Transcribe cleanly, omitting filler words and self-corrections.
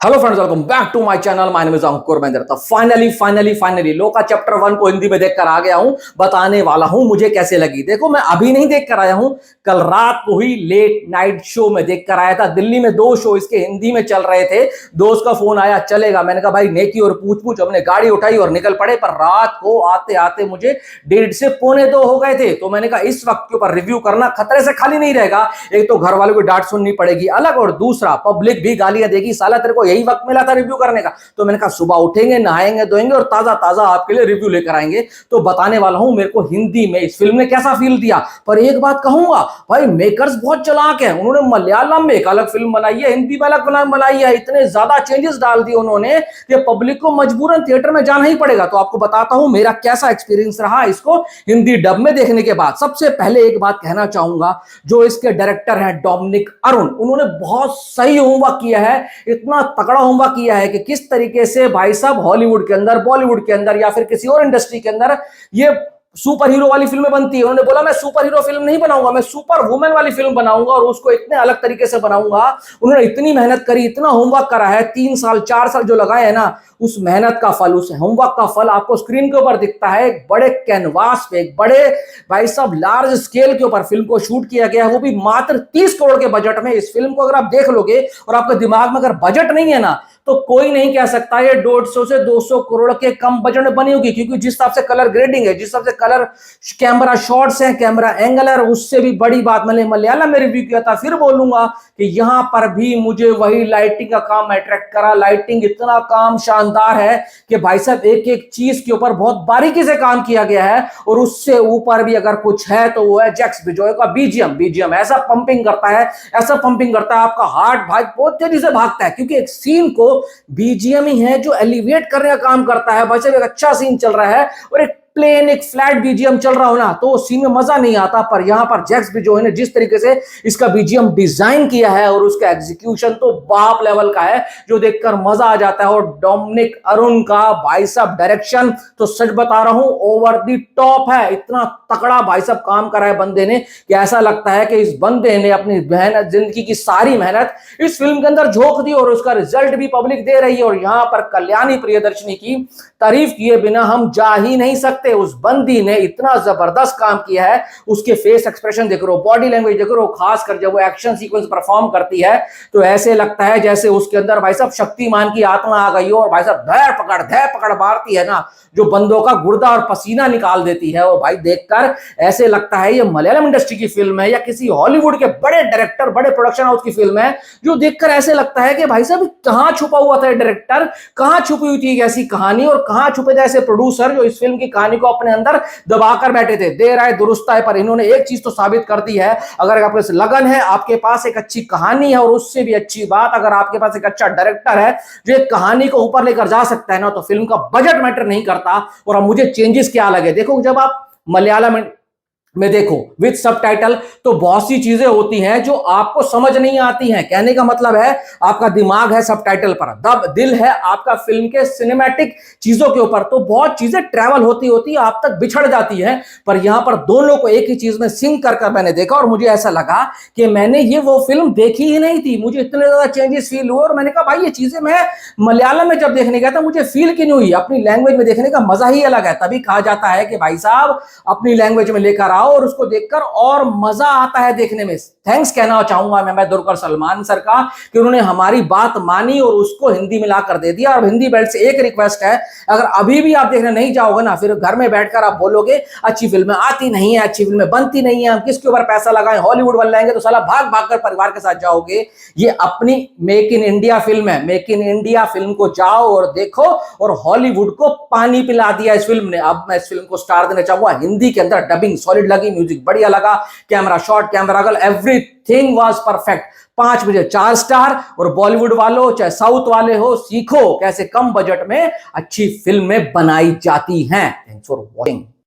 Hello friends, welcome back to my channel. My name is Ankur Mahendra. तो finally लोका chapter 1 को हिंदी में देख कर आ गया हूं। बताने वाला हूं मुझे कैसे लगी। देखो, मैं अभी नहीं देख कर आया हूं, कल रात को ही लेट नाइट शो में देख कर आया था। दिल्ली में 2 शो इसके हिंदी में चल रहे थे। दोस्त का फोन आया, चलेगा? मैंने कहा भाई नेकी और पूछ पूछ। हमने गाड़ी उठाई और निकल पड़े। पर रात को आते आते मुझे 1:30 से 1:45 हो गए थे। तो मैंने कहा इस वक्त के ऊपर रिव्यू करना खतरे से खाली नहीं रहेगा। एक तो घर वालों को डांट सुननी पड़ेगी अलग, और दूसरा पब्लिक भी गालियां देगी, साला तेरे को यही वक्त मिला था रिव्यू करने का। तो मैंने कहा सुबह उठेंगे, नहाएंगे, धोएंगे और ताजा ताजा आपके लिए रिव्यू लेकर आएंगे। तो बताने वाला हूं मेरे को हिंदी में इस फिल्म ने कैसा फील दिया। पर एक बात कहूंगा भाई, मेकर्स बहुत चालाक हैं। उन्होंने मलयालम में एक अलग फिल्म बनाई है, हिंदी में अलग फिल्म बनाई है। इतने ज्यादा चेंजेस डाल दिए उन्होंने कि पब्लिक को मजबूरन थिएटर में जाना ही पड़ेगा। तो आपको बताता हूं मेरा कैसा एक्सपीरियंस रहा इसको हिंदी डब में देखने के बाद। सबसे पहले एक बात कहना चाहूंगा, जो इसके डायरेक्टर हैं डोमिनिक अरुण, उन्होंने बहुत सही होमवर्क किया है। इतना तगड़ा होमवर्क किया है कि किस तरीके से भाई साहब हॉलीवुड के अंदर, बॉलीवुड के अंदर या फिर किसी और इंडस्ट्री के अंदर ये सुपर हीरो वाली फिल्में बनती है। उन्होंने बोला मैं सुपर हीरो फिल्म नहीं बनाऊंगा, मैं सुपर वुमेन वाली फिल्म बनाऊंगा और उसको इतने अलग तरीके से बनाऊंगा। उन्होंने इतनी मेहनत करी, इतना होमवर्क करा है। 3 साल 4 साल जो लगाए हैं ना, उस मेहनत का फल, उस होमवर्क का फल आपको स्क्रीन के ऊपर दिखता है। एक बड़े कैनवास पे, एक बड़े भाई साहब लार्ज स्केल के ऊपर फिल्म को शूट किया गया है, वो भी मात्र 30 करोड़ के बजट में। इस फिल्म को अगर आप देख लोगे और आपके दिमाग में अगर बजट नहीं है ना, तो कोई नहीं कह सकता ये 150 से 200 करोड़ के कम बजट में बनी होगी। क्योंकि जिस हिसाब से कलर ग्रेडिंग है, जिस हिसाब से कलर कैमरा शॉट्स हैं, कैमरा एंगल है, उससे भी बड़ी बात मैंने मलयालम में रिव्यू किया था, फिर बोलूंगा कि यहां पर भी मुझे वही लाइटिंग का काम अट्रैक्ट करा। लाइटिंग इतना काम शानदार है कि भाई साहब एक एक चीज के ऊपर बहुत बारीकी से काम किया गया है। और उससे ऊपर भी अगर कुछ है तो वो है जैक्स बिजॉय का बीजीएम। ऐसा पंपिंग करता है, ऐसा पंपिंग करता है, आपका हार्ट भाई बहुत तेजी से भागता है। क्योंकि एक सीन को बीजीएम ही है जो एलिवेट करने का काम करता है। वैसे एक अच्छा सीन चल रहा है और एक प्लेन एक फ्लैट बीजीएम चल रहा हो ना, तो सीन में मजा नहीं आता। पर यहां पर जैक्स बिजॉय ने जिस तरीके से इसका बीजीएम डिजाइन किया है और उसका एग्जीक्यूशन तो बाप लेवल का है, जो देखकर मजा आ जाता है। और डोमिनिक अरुण का भाई साहब डायरेक्शन तो सच बता रहा हूं ओवर द टॉप है। इतना तगड़ा भाई साहब काम करा है बंदे ने कि ऐसा लगता है कि इस बंदे ने अपनी मेहनत, जिंदगी की सारी मेहनत इस फिल्म के अंदर झोंक दी और उसका रिजल्ट भी पब्लिक दे रही है। और यहां पर कल्याणी प्रियदर्शनी की तारीफ किए बिना हम जा ही नहीं सकते। उस बंदी ने इतना जबरदस्त काम किया है। उसके फेस एक्सप्रेशन देख रहे हो, बॉडी लैंग्वेज देख रहे हो, खासकर जब वो एक्शन सीक्वेंस परफॉर्म करती है तो ऐसे लगता है जैसे उसके अंदर भाई साहब शक्तिमान की आत्मा आ गई हो। और भाई साहब धै पकड़ मारती है ना, जो बंदों का गुर्दा और पसीना निकाल देती है। और भाई देखकर ऐसे लगता है ये मलयालम इंडस्ट्री की फिल्म है या किसी हॉलीवुड के बड़े डायरेक्टर, बड़े प्रोडक्शन हाउस की फिल्म है। जो देखकर ऐसे लगता है कि भाई साहब कहां छुपा हुआ था डायरेक्टर, कहां छुपी हुई थी ऐसी कहानी, और कहां छुपे थे ऐसे प्रोड्यूसर जो इस फिल्म की कहानी को अपने अंदर दबाकर बैठे थे। देर आए दुरुस्त आए, पर इन्होंने एक चीज तो साबित कर दी है, अगर आपके पास लगन है, आपके पास एक अच्छी कहानी है, और उससे भी अच्छी बात अगर आपके पास एक अच्छा डायरेक्टर है जो एक कहानी को ऊपर लेकर जा सकता है ना, तो फिल्म का बजट मैटर नहीं करता। और अब मुझे चेंजेस क्या लगे, देखो जब आप मलयालम में देखो विद सबटाइटल तो बहुत सी चीजें होती हैं जो आपको समझ नहीं आती हैं। कहने का मतलब है आपका दिमाग है सबटाइटल पर, दिल है आपका फिल्म के सिनेमैटिक चीजों के ऊपर, तो बहुत चीजें ट्रैवल होती होती आप तक बिछड़ जाती हैं। पर यहां पर दोनों को एक ही चीज में सिंक कर मैंने देखा और मुझे ऐसा लगा कि मैंने ये वो फिल्म देखी ही नहीं थी। मुझे इतने ज्यादा चेंजेस फील हुए और मैंने कहा भाई ये चीजें मैं मलयालम में जब देखने गया था मुझे फील क्यों नहीं हुई। अपनी लैंग्वेज में देखने का मजा ही अलग है। तभी कहा जाता है कि भाई साहब अपनी लैंग्वेज में लेकर और उसको देखकर और मजा आता है देखने में। थैंक्स कहना चाहूंगा मैं दुर्कर सलमान सर का कि उन्होंने हमारी बात मानी और उसको हिंदी में लाकर दे दिया। और हिंदी बेल्ट से एक रिक्वेस्ट है, अगर अभी भी आप देखने नहीं जाओगे ना, फिर घर में बैठकर आप बोलोगे अच्छी फिल्में आती नहीं है, अच्छी फिल्में बनती नहीं है, हम किसके ऊपर पैसा लगाएं, हॉलीवुड बन जाएंगे, तो साला भाग भाग कर परिवार के साथ जाओगे। ये अपनी मेक इन इंडिया फिल्म है। मेक इन इंडिया फिल्म को जाओ और देखो, और हॉलीवुड को पानी पिला दिया इस फिल्म ने। अब मैं इस फिल्म को स्टार देना चाहूंगा। हिंदी के अंदर डबिंग सॉलिड लगी, म्यूजिक बढ़िया लगा, camera shot, camera angle, everything was perfect. 5 में से 4 स्टार। और बॉलीवुड वालों चाहे साउथ वाले हो, सीखो कैसे कम बजट में अच्छी फिल्में बनाई जाती हैं। Thanks for watching.